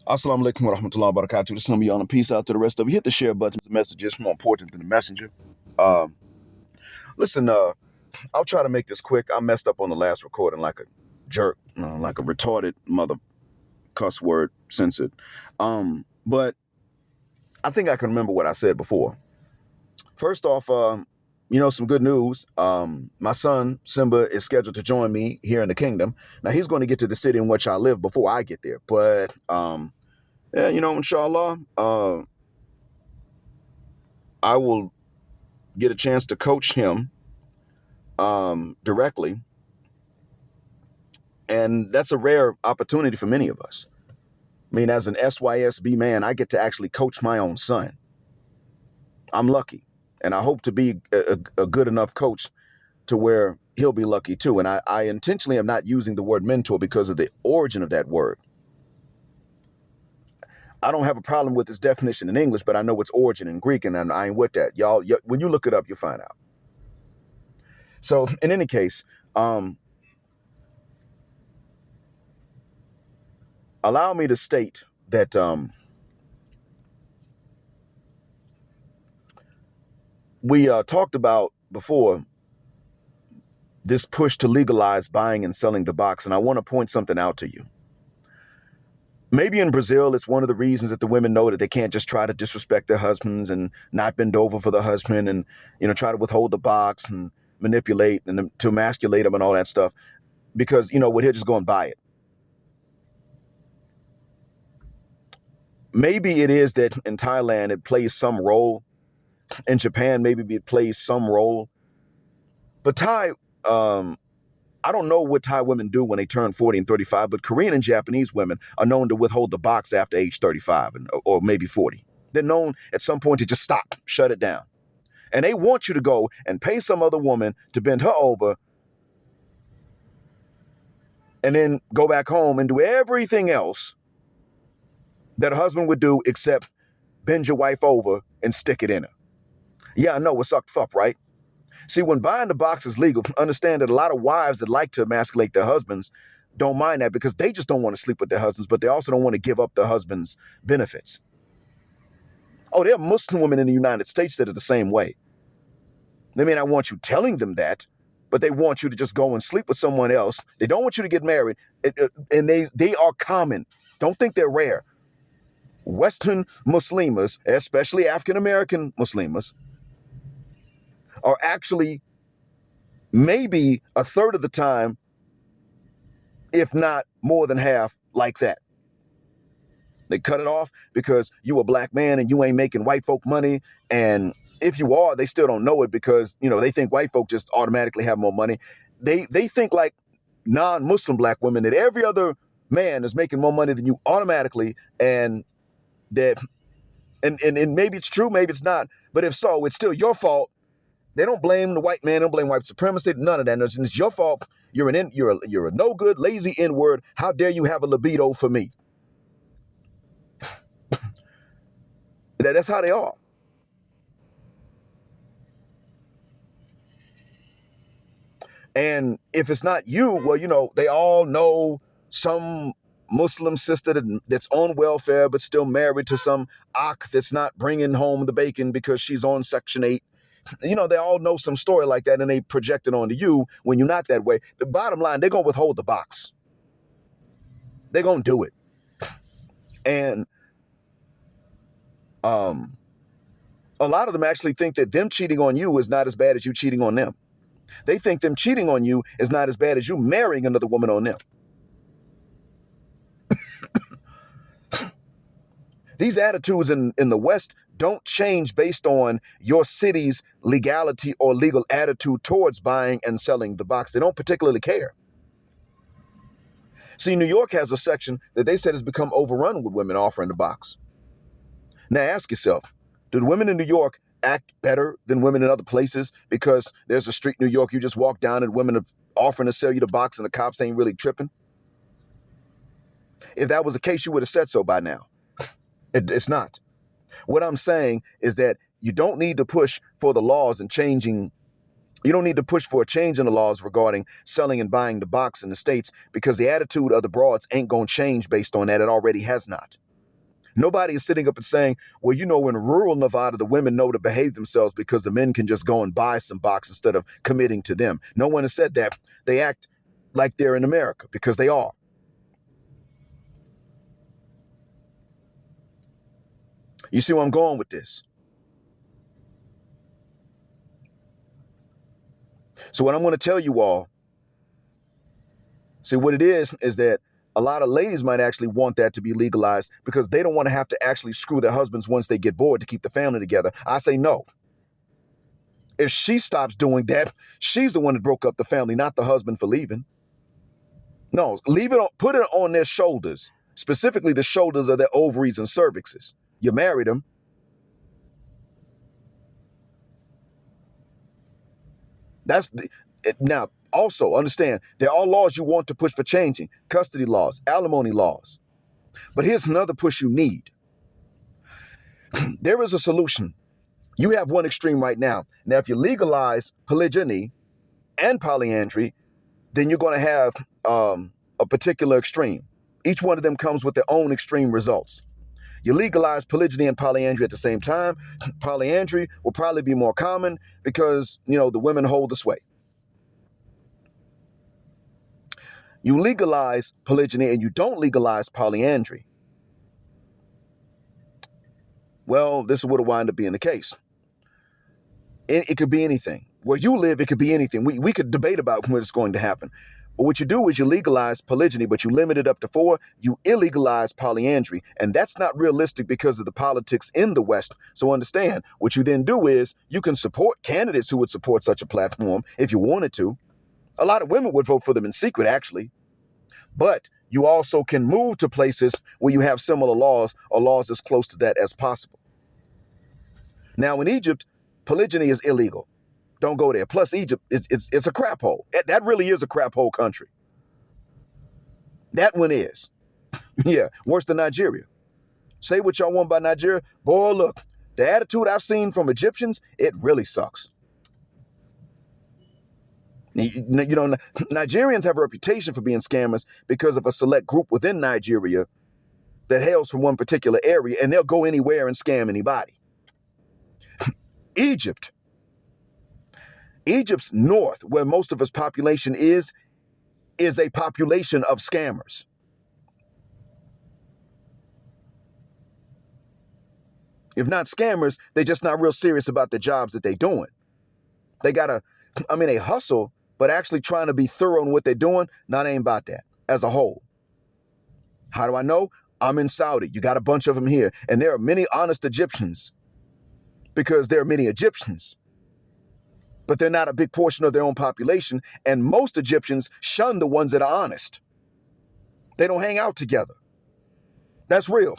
Assalamu alaikum wa rahmatullahi wa barakatuh. This is going to be on a peace out to the rest of you. Hit the share button. The message is more important than the messenger. Um, listen, I'll try to make this quick. I messed up on the last recording like a jerk, like a retarded mother cuss word censored. But I think I can remember what I said before. First off, some good news. My son, Simba, is scheduled to join me here in the kingdom. Now, he's going to get to the city in which I live before I get there. But, yeah, inshallah, I will get a chance to coach him directly. And that's a rare opportunity for many of us. I mean, as an SYSB man, I get to actually coach my own son. I'm lucky. And I hope to be a good enough coach to where he'll be lucky too. And I intentionally am not using the word mentor because of the origin of that word. I don't have a problem with its definition in English, but I know its origin in Greek, and I ain't with that. Y'all, when you look it up, you'll find out. So in any case, allow me to state that we talked about before this push to legalize buying and selling the box, and I want to point something out to you. Maybe in Brazil, it's one of the reasons that the women know that they can't just try to disrespect their husbands and not bend over for the husband and, try to withhold the box and manipulate and to emasculate them and all that stuff because, we're here just go and buy it. Maybe it is that in Thailand, it plays some role. In Japan, maybe it plays some role. But Thai, I don't know what Thai women do when they turn 40 and 35, but Korean and Japanese women are known to withhold the box after age 35 or maybe 40. They're known at some point to just stop, shut it down. And they want you to go and pay some other woman to bend her over and then go back home and do everything else that a husband would do except bend your wife over and stick it in her. Yeah, I know, it's sucked up, right? See, when buying the box is legal, understand that a lot of wives that like to emasculate their husbands don't mind that because they just don't want to sleep with their husbands, but they also don't want to give up their husband's benefits. Oh, there are Muslim women in the United States that are the same way. They may not want you telling them that, but they want you to just go and sleep with someone else. They don't want you to get married, and they are common. Don't think they're rare. Western Muslimas, especially African-American Muslimas, are actually maybe a third of the time, if not more than half, like that. They cut it off because you a black man and you ain't making white folk money. And if you are, they still don't know it because, they think white folk just automatically have more money. They think like non-Muslim black women that every other man is making more money than you automatically. And that, and maybe it's true, maybe it's not. But if so, it's still your fault. They don't blame the white man, they don't blame white supremacy, none of that. It's your fault. You're a no good, lazy N-word. How dare you have a libido for me? That's how they are. And if it's not you, well, they all know some Muslim sister that's on welfare but still married to some Ak that's not bringing home the bacon because she's on Section 8. They all know some story like that and they project it onto you when you're not that way. The bottom line, they're going to withhold the box. They're going to do it. And a lot of them actually think that them cheating on you is not as bad as you cheating on them. They think them cheating on you is not as bad as you marrying another woman on them. These attitudes in the West don't change based on your city's legality or legal attitude towards buying and selling the box. They don't particularly care. See, New York has a section that they said has become overrun with women offering the box. Now ask yourself, do the women in New York act better than women in other places because there's a street in New York you just walk down and women are offering to sell you the box and the cops ain't really tripping? If that was the case, you would have said so by now. It's not. What I'm saying is that you don't need to push for the laws and changing. You don't need to push for a change in the laws regarding selling and buying the box in the States because the attitude of the broads ain't going to change based on that. It already has not. Nobody is sitting up and saying, well, in rural Nevada, the women know to behave themselves because the men can just go and buy some box instead of committing to them. No one has said that. They act like they're in America because they are. You see where I'm going with this? So what I'm going to tell you all, see what it is that a lot of ladies might actually want that to be legalized because they don't want to have to actually screw their husbands once they get bored to keep the family together. I say no. If she stops doing that, she's the one that broke up the family, not the husband for leaving. No, leave it on, put it on their shoulders, specifically the shoulders of their ovaries and cervixes. You married them. Now, also understand, there are laws you want to push for changing, custody laws, alimony laws. But here's another push you need. There is a solution. You have one extreme right now. Now, if you legalize polygyny and polyandry, then you're going to have a particular extreme. Each one of them comes with their own extreme results. You legalize polygyny and polyandry at the same time. Polyandry will probably be more common because, the women hold the sway. You legalize polygyny and you don't legalize polyandry. Well, this is what will wind up being the case. It could be anything. Where you live, it could be anything. We could debate about when it's going to happen. But what you do is you legalize polygyny, but you limit it up to 4. You illegalize polyandry. And that's not realistic because of the politics in the West. So understand, what you then do is you can support candidates who would support such a platform if you wanted to. A lot of women would vote for them in secret, actually. But you also can move to places where you have similar laws or laws as close to that as possible. Now, in Egypt, polygyny is illegal. Don't go there. Plus, Egypt, it's a crap hole. That really is a crap hole country. That one is. Yeah, worse than Nigeria. Say what y'all want about Nigeria. Boy, look, the attitude I've seen from Egyptians, it really sucks. Nigerians have a reputation for being scammers because of a select group within Nigeria that hails from one particular area, and they'll go anywhere and scam anybody. Egypt's north, where most of its population is a population of scammers. If not scammers, they're just not real serious about the jobs that they're doing. They hustle, but actually trying to be thorough in what they're doing, not ain't about that as a whole. How do I know? I'm in Saudi. You got a bunch of them here. And there are many honest Egyptians because there are many Egyptians. But they're not a big portion of their own population. And most Egyptians shun the ones that are honest. They don't hang out together. That's real.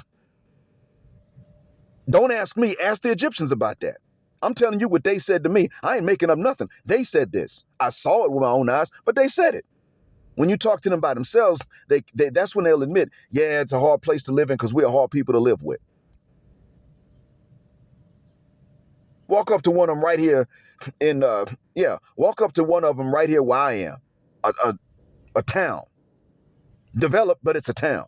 Don't ask me. Ask the Egyptians about that. I'm telling you what they said to me. I ain't making up nothing. They said this. I saw it with my own eyes, but they said it. When you talk to them by themselves, that's when they'll admit, yeah, it's a hard place to live in because we're hard people to live with. Walk up to one of them right here walk up to one of them right here where I am. A town. Developed, but it's a town.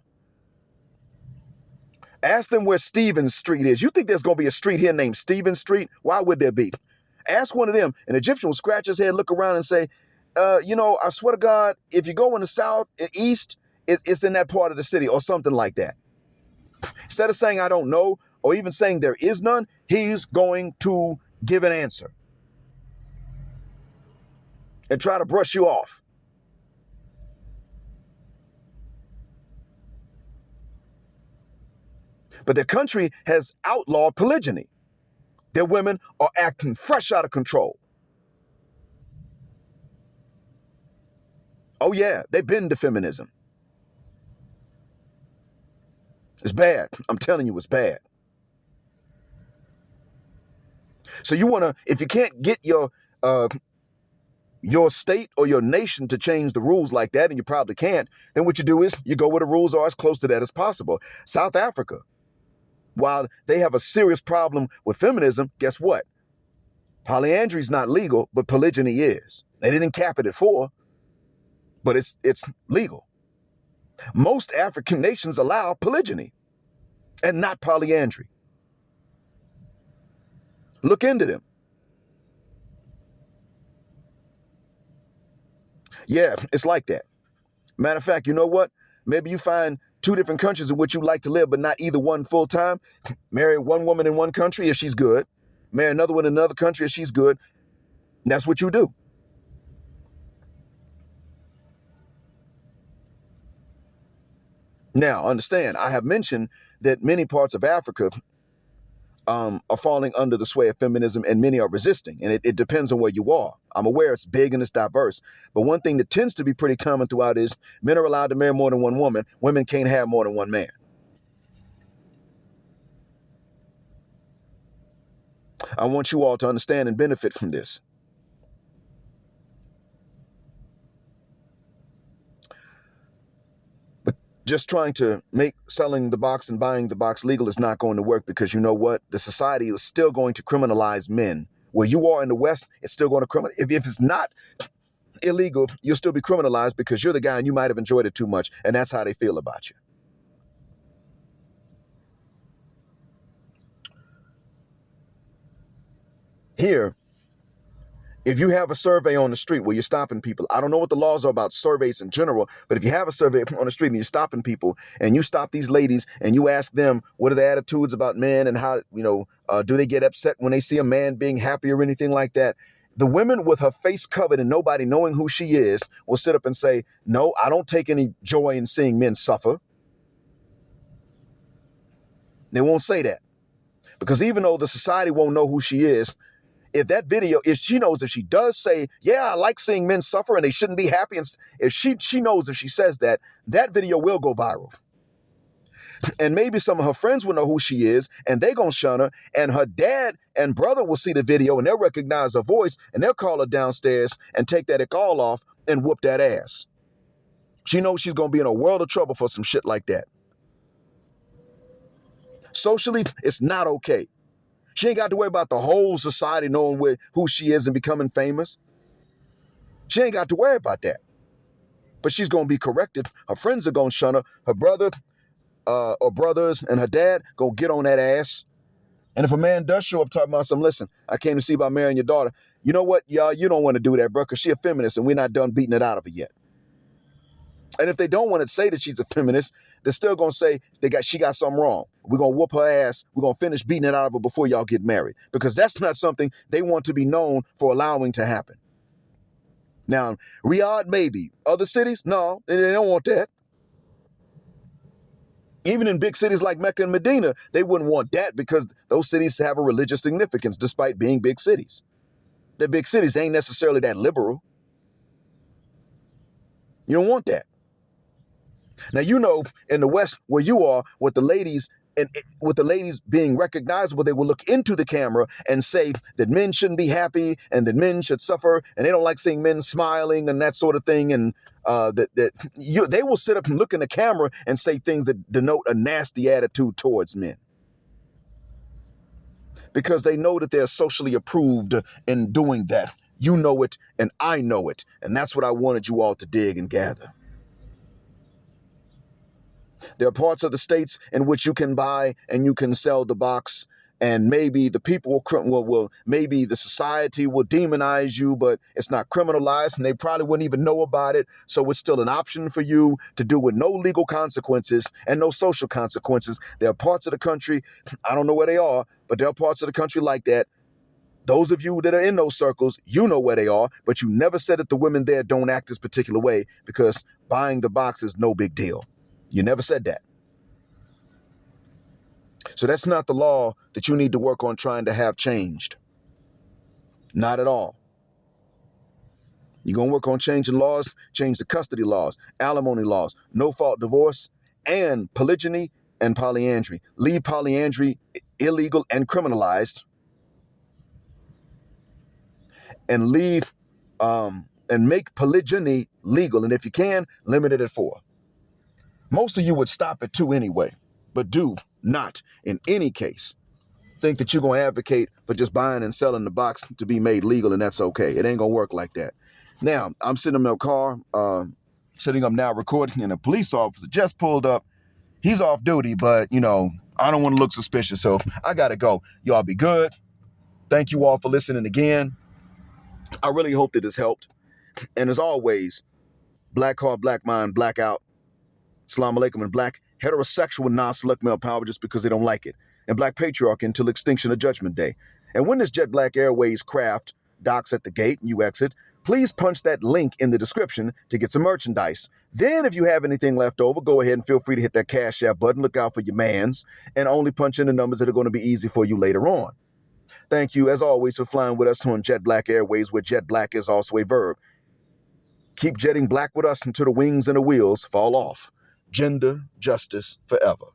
Ask them where Stevens Street is. You think there's going to be a street here named Stevens Street? Why would there be? Ask one of them. An Egyptian will scratch his head, look around and say, I swear to God, if you go in the south and east, it's in that part of the city or something like that. Instead of saying, I don't know, or even saying there is none, he's going to give an answer and try to brush you off. But the country has outlawed polygyny. Their women are acting fresh out of control. Oh yeah, they've been to feminism. It's bad. I'm telling you, it's bad. So if you can't get your state or your nation to change the rules like that, and you probably can't, then what you do is you go where the rules are as close to that as possible. South Africa, while they have a serious problem with feminism, guess what? Polyandry is not legal, but polygyny is. They didn't cap it at 4, but it's legal. Most African nations allow polygyny. and not polyandry. Look into them. Yeah, it's like that. Matter of fact, you know what? Maybe you find two different countries in which you like to live, but not either one full time. Marry one woman in one country if she's good. Marry another one in another country if she's good. And that's what you do. Now, understand, I have mentioned that many parts of Africa are falling under the sway of feminism, and many are resisting. And it depends on where you are. I'm aware it's big and it's diverse. But one thing that tends to be pretty common throughout is men are allowed to marry more than one woman. Women can't have more than one man. I want you all to understand and benefit from this. But just trying to make selling the box and buying the box legal is not going to work, because you know what? The society is still going to criminalize men. Where you are in the West, it's still going to criminalize. If it's not illegal, you'll still be criminalized because you're the guy and you might have enjoyed it too much. And that's how they feel about you. Here, if you have a survey on the street where you're stopping people, I don't know what the laws are about surveys in general, but if you have a survey on the street and you're stopping people and you stop these ladies and you ask them, what are their attitudes about men and how, do they get upset when they see a man being happy or anything like that? The women with her face covered and nobody knowing who she is will sit up and say, no, I don't take any joy in seeing men suffer. They won't say that, because even though the society won't know who she is, if that video, if she knows, if she does say, yeah, I like seeing men suffer and they shouldn't be happy, and if she knows, if she says that, that video will go viral. And maybe some of her friends will know who she is and they're going to shun her, and her dad and brother will see the video and they'll recognize her voice and they'll call her downstairs and take that call off and whoop that ass. She knows she's going to be in a world of trouble for some shit like that. Socially, it's not okay. She ain't got to worry about the whole society knowing who she is and becoming famous. She ain't got to worry about that. But she's going to be corrected. Her friends are going to shun her. Her brother or brothers and her dad go get on that ass. And if a man does show up talking about something, listen, I came to see about marrying your daughter. You know what, y'all, you don't want to do that, bro, because she's a feminist and we're not done beating it out of her yet. And if they don't want to say that she's a feminist, they're still going to say she got something wrong. We're going to whoop her ass. We're going to finish beating it out of her before y'all get married, because that's not something they want to be known for allowing to happen. Now, Riyadh, maybe. Other cities, no, they don't want that. Even in big cities like Mecca and Medina, they wouldn't want that, because those cities have a religious significance despite being big cities. The big cities ain't necessarily that liberal. You don't want that. Now, in the West where you are, with the ladies being recognizable, they will look into the camera and say that men shouldn't be happy and that men should suffer, and they don't like seeing men smiling and that sort of thing. And they will sit up and look in the camera and say things that denote a nasty attitude towards men, because they know that they're socially approved in doing that. You know it, and I know it, and that's what I wanted you all to dig and gather. There are parts of the states in which you can buy and you can sell the box, and maybe the people maybe the society will demonize you, but it's not criminalized and they probably wouldn't even know about it. So it's still an option for you to do with no legal consequences and no social consequences. There are parts of the country, I don't know where they are, but there are parts of the country like that. Those of you that are in those circles, you know where they are, but you never said that the women there don't act this particular way because buying the box is no big deal. You never said that. So that's not the law that you need to work on trying to have changed. Not at all. You're going to work on changing laws, change the custody laws, alimony laws, no-fault divorce, and polygyny and polyandry. Leave polyandry illegal and criminalized, and make polygyny legal. And if you can, limit it at 4. Most of you would stop at 2 anyway, but do not, in any case, think that you're going to advocate for just buying and selling the box to be made legal, and that's okay. It ain't going to work like that. Now, I'm sitting in my car, sitting up now recording, and a police officer just pulled up. He's off duty, but, I don't want to look suspicious, so I got to go. Y'all be good. Thank you all for listening again. I really hope that this helped. And as always, black heart, black mind, black out. Assalamu alaikum, and black heterosexual non-select male power just because they don't like it. And black patriarchy until extinction of Judgment Day. And when this Jet Black Airways craft docks at the gate and you exit, please punch that link in the description to get some merchandise. Then if you have anything left over, go ahead and feel free to hit that Cash App button. Look out for your mans and only punch in the numbers that are going to be easy for you later on. Thank you, as always, for flying with us on Jet Black Airways, where jet black is also a verb. Keep jetting black with us until the wings and the wheels fall off. Gender justice forever.